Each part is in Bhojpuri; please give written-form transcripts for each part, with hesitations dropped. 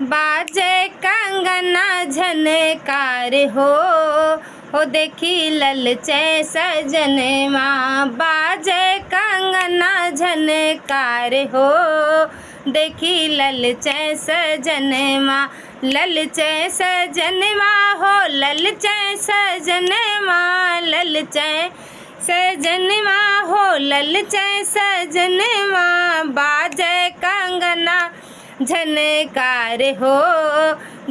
बाजे कंगना झनकार हो देखी ललचे सजनवा। बाजे कंगना झनकार हो देखी ललचे सजनवा। ललचे सजनवा हो ललचे सजनवा। ललचे सजनवा हो ललचे सजनवा। बाजे कंगना झनकार हो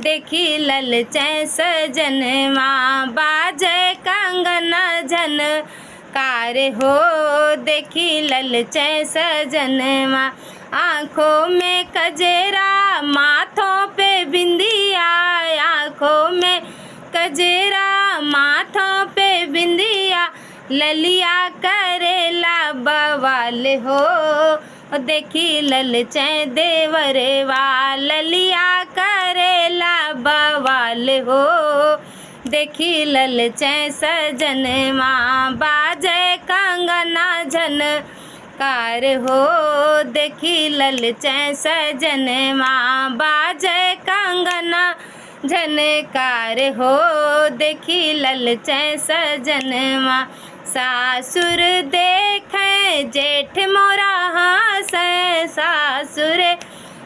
देखी ललचे सजनवा। बाजे कंगना झनकार हो देखी ललचे सजनवा। आँखों में कजरा माथों पे बिंदिया। आँखों में कजरा माथों पे बिंदिया। ललिया करेला बवाल हो देखी ललचे देवरवा। ललिया करेला बवाल हो देखी ललचे सजनवा। बाजे कंगना झनकार हो देखी ललचे सजनवा। बाजे कंगना झनकार हो देखी ललचे सजनवा। सासुर देखे जेठ मोरा हंसे। सासुर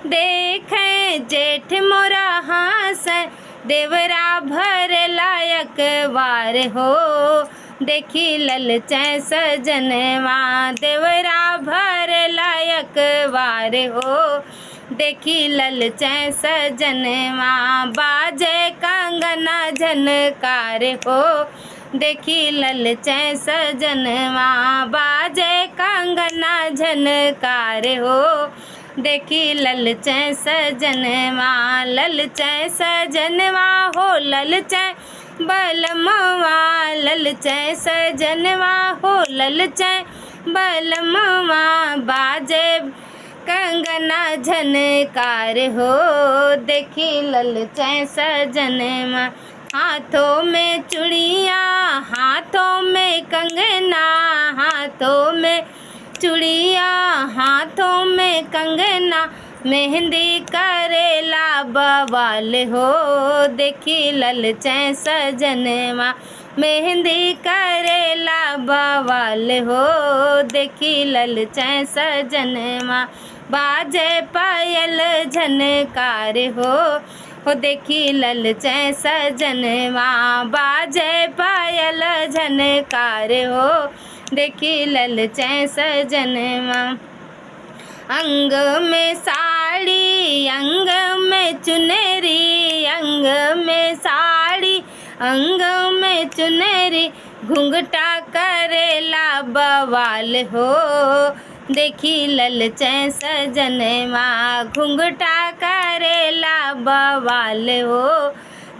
देखे जेठ मोरा हंसे। देवरा भर लायक वार हो देखी ललचे सजनवा। देवरा भर लायक वार हो देखी ललचे सजनवा। बाजे कंगना झनकार हो देखी ललचे सजनवा। बाजे कंगना झनकार हो देखी ललचे सजनवा। ललचे सजनवा हो ललचे बलमवा। ललचे सजनवा हो ललचे बलमवा। बाजे कंगना झनकार हो देखी ललचे सजनवा। हाथों में चूड़िया हाथों में कंगना। हाथों में चूड़िया हाथों में कंगना। मेहंदी करेला बवाल हो देखी ललचे सजनवा। मेहंदी करेला बवाल हो देखी ललचे सजनवा। बाजे पायल झनकार हो देखी ललचे सजनवा। बाजे पायल झनकार हो देखी ललचे सजनवा। अंग में साड़ी अंग में चुनरी। अंग में साड़ी अंग में चुनरी। घुंघटा करेला बवाल हो देखी ललचे सजनवा। घुंघटा करेला बवाल हो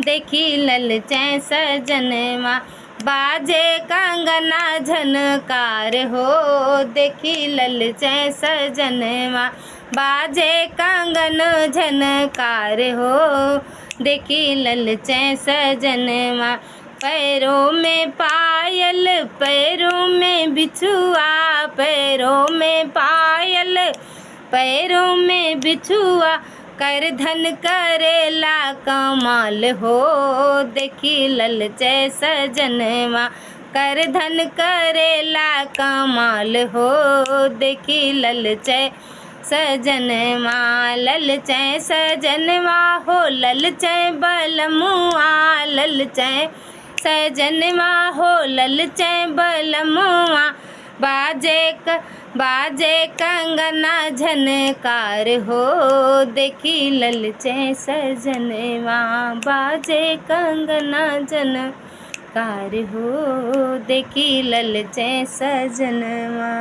देखी ललचे सजनवा। बाजे कंगना झनकार हो देखी ललचे सजनवा। बाजे कंगन झनकार हो देखी ललचे सजनवा। पैरों में पायल पैरों में बिछुआ। पैरों में पायल पैरों में बिछुआ। कर धन करेला कमाल हो देखी ललचे सजनवा। कर धन करेला कमाल हो देखी ललचे सजनवा। ललचे सजनवा हो ललचे बलमुआ। ललचे सजनवा हो ललचे बलमुआ। बाजे कंगना झनकार हो देखी ललचे सजनवा। बाजे कंगना झनकार हो देखी ललचे सजनवा।